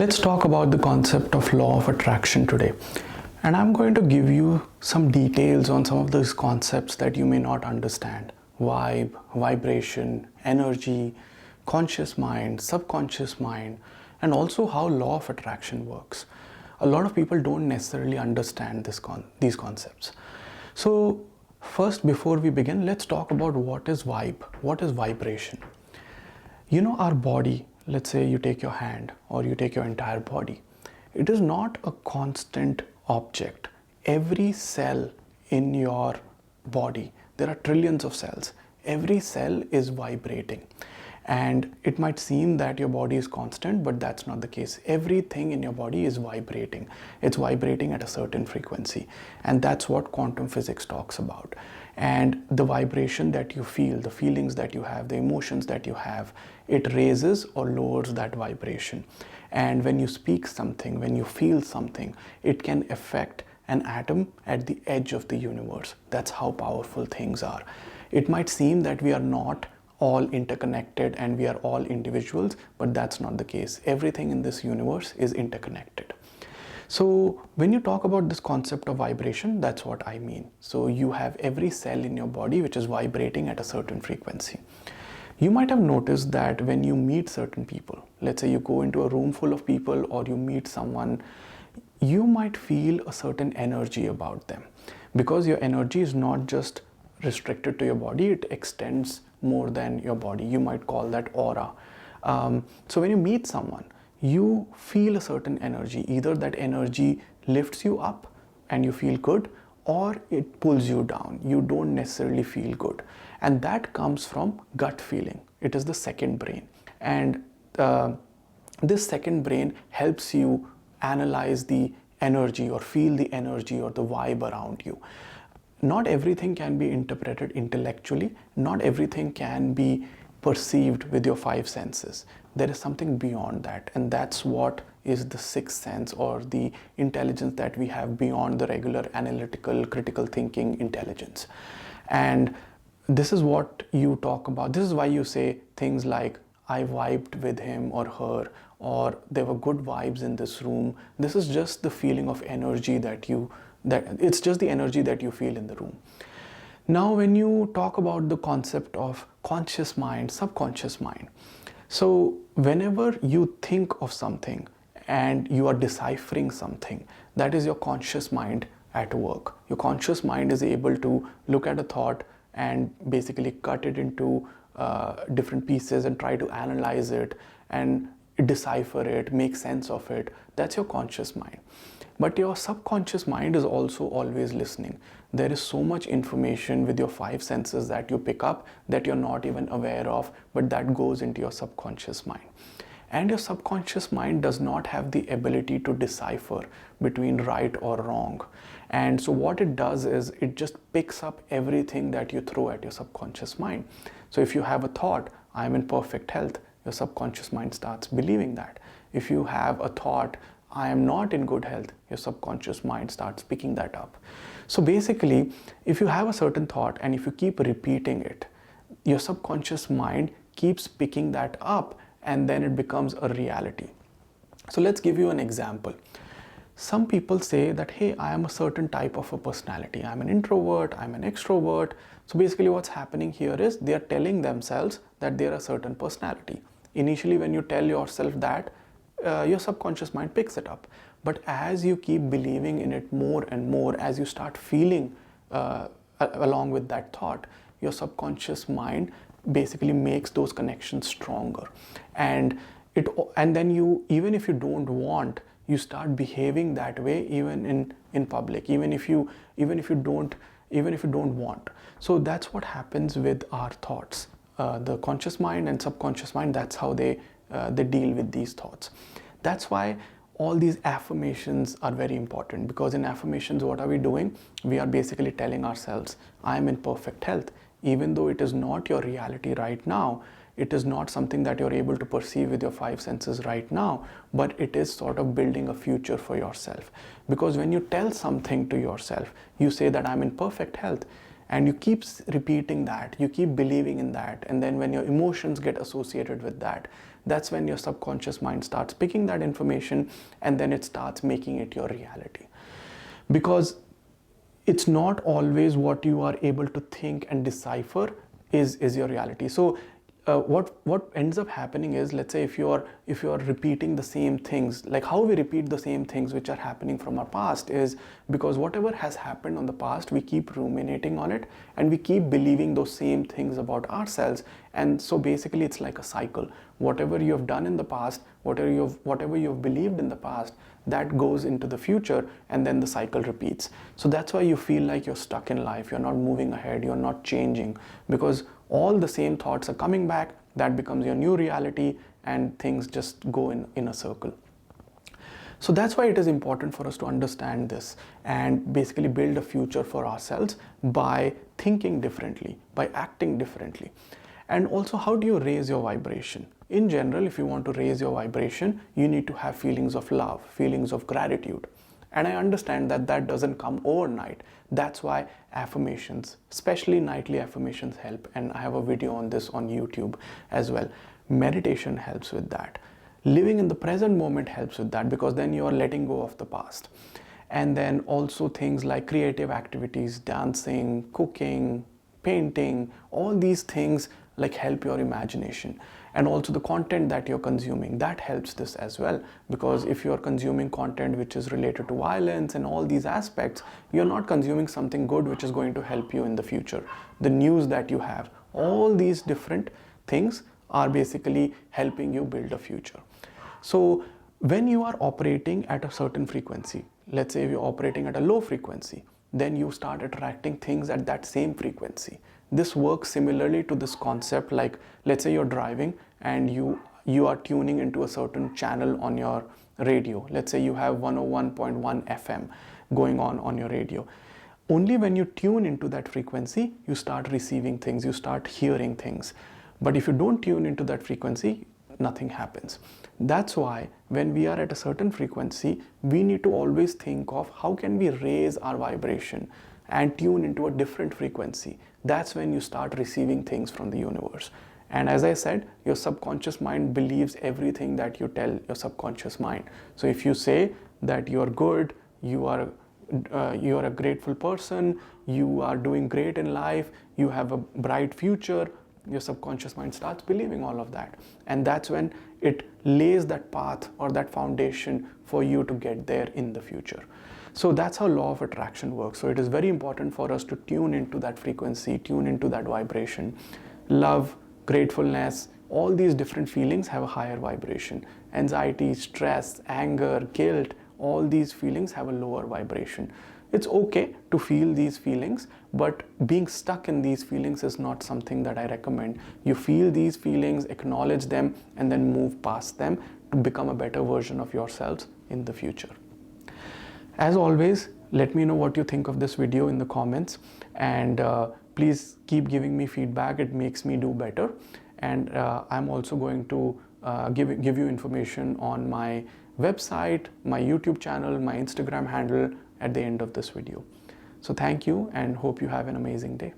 Let's talk about the concept of law of attraction today. And I'm going to give you some details on some of those concepts that you may not understand. Vibe, vibration, energy, conscious mind, subconscious mind, and also how law of attraction works. A lot of people don't necessarily understand these concepts. So first, before we begin, let's talk about what is vibe, what is vibration. You know, our body, let's say you take your hand or you take your entire body, it is not a constant object. Every cell in your body, there are trillions of cells, every cell is vibrating. And it might seem that your body is constant, but that's not the case. Everything in your body is vibrating. It's vibrating at a certain frequency. And that's what quantum physics talks about. And the vibration that you feel, the feelings that you have, the emotions that you have, it raises or lowers that vibration. And when you speak something, when you feel something, it can affect an atom at the edge of the universe. That's how powerful things are. It might seem that we are not all interconnected and we are all individuals, but that's not the case. Everything in this universe is interconnected. So when you talk about this concept of vibration, that's what I mean. So you have every cell in your body which is vibrating at a certain frequency. You might have noticed that when you meet certain people, let's say you go into a room full of people or you meet someone, you might feel a certain energy about them, because your energy is not just restricted to your body, it extends more than your body. You might call that aura. So when you meet someone, you feel a certain energy. Either that energy lifts you up and you feel good, or it pulls you down. You don't necessarily feel good. And that comes from gut feeling. It is the second brain. And this second brain helps you analyze the energy or feel the energy or the vibe around you. Not everything can be interpreted intellectually. Not everything can be perceived with your five senses. There is something beyond that, and that's what is the sixth sense, or the intelligence that we have beyond the regular analytical, critical thinking intelligence. And this is what you talk about. This is why you say things like, I vibed with him or her, or there were good vibes in this room. This is just the feeling of energy it's just the energy that you feel in the room. Now, when you talk about the concept of conscious mind, subconscious mind, so whenever you think of something and you are deciphering something, that is your conscious mind at work. Your conscious mind is able to look at a thought and basically cut it into different pieces and try to analyze it and decipher it, make sense of it. That's your conscious mind. But your subconscious mind is also always listening. There is so much information with your five senses that you pick up that you're not even aware of, but that goes into your subconscious mind. And your subconscious mind does not have the ability to decipher between right or wrong. And so what it does is it just picks up everything that you throw at your subconscious mind. So if you have a thought, I'm in perfect health, your subconscious mind starts believing that. If you have a thought, I am not in good health, your subconscious mind starts picking that up. So basically, if you have a certain thought and if you keep repeating it, your subconscious mind keeps picking that up, and then it becomes a reality. So let's give you an example. Some people say that, hey, I am a certain type of a personality. I'm an introvert, I'm an extrovert. So basically what's happening here is they are telling themselves that they're a certain personality. Initially, when you tell yourself that, your subconscious mind picks it up. But as you keep believing in it more and more, as you start feeling along with that thought, your subconscious mind basically makes those connections stronger. And then you, even if you don't want, you start behaving that way even in public, even if you don't want. So that's what happens with our thoughts. The conscious mind and subconscious mind, that's how they deal with these thoughts. That's why all these affirmations are very important, because in affirmations, what are we doing? We are basically telling ourselves, I am in perfect health. Even though it is not your reality right now, it is not something that you're able to perceive with your five senses right now, but it is sort of building a future for yourself. Because when you tell something to yourself, you say that I'm in perfect health, and you keep repeating that, you keep believing in that, and then when your emotions get associated with that, that's when your subconscious mind starts picking that information, and then it starts making it your reality. Because it's not always what you are able to think and decipher is your reality. So what ends up happening is, let's say if you are repeating the same things, like how we repeat the same things which are happening from our past is because whatever has happened on the past, we keep ruminating on it and we keep believing those same things about ourselves. And so basically it's like a cycle. Whatever you have done in the past, whatever you've believed in the past, that goes into the future, and then the cycle repeats. So that's why you feel like you're stuck in life, you're not moving ahead, you're not changing, because all the same thoughts are coming back. That becomes your new reality, and things just go in a circle. So that's why it is important for us to understand this and basically build a future for ourselves by thinking differently, by acting differently. And also, how do you raise your vibration? In general, if you want to raise your vibration, you need to have feelings of love, feelings of gratitude. And I understand that that doesn't come overnight. That's why affirmations, especially nightly affirmations, help. And I have a video on this on YouTube as well. Meditation helps with that. Living in the present moment helps with that, because then you are letting go of the past. And then also things like creative activities, dancing, cooking, painting, all these things like help your imagination. And also the content that you're consuming, that helps this as well, because if you're consuming content which is related to violence and all these aspects, you're not consuming something good which is going to help you in the future. The news that you have, all these different things are basically helping you build a future. So when you are operating at a certain frequency, let's say you're operating at a low frequency, then you start attracting things at that same frequency. This works similarly to this concept, like let's say you're driving and you are tuning into a certain channel on your radio. Let's say you have 101.1 FM going on your radio. Only when you tune into that frequency, you start receiving things, you start hearing things. But if you don't tune into that frequency, nothing happens. That's why when we are at a certain frequency, we need to always think of how can we raise our vibration and tune into a different frequency. That's when you start receiving things from the universe. And as I said, your subconscious mind believes everything that you tell your subconscious mind. So if you say that you are good, you are a grateful person, you are doing great in life, you have a bright future, your subconscious mind starts believing all of that. And that's when it lays that path or that foundation for you to get there in the future. So that's how law of attraction works. So it is very important for us to tune into that frequency, tune into that vibration. Love, gratefulness, all these different feelings have a higher vibration. Anxiety, stress, anger, guilt, all these feelings have a lower vibration. It's okay to feel these feelings, but being stuck in these feelings is not something that I recommend. You feel these feelings, acknowledge them, and then move past them to become a better version of yourselves in the future. As always, let me know what you think of this video in the comments, and please keep giving me feedback. It makes me do better. And I'm also going to give you information on my website, my YouTube channel, my Instagram handle at the end of this video. So thank you, and hope you have an amazing day.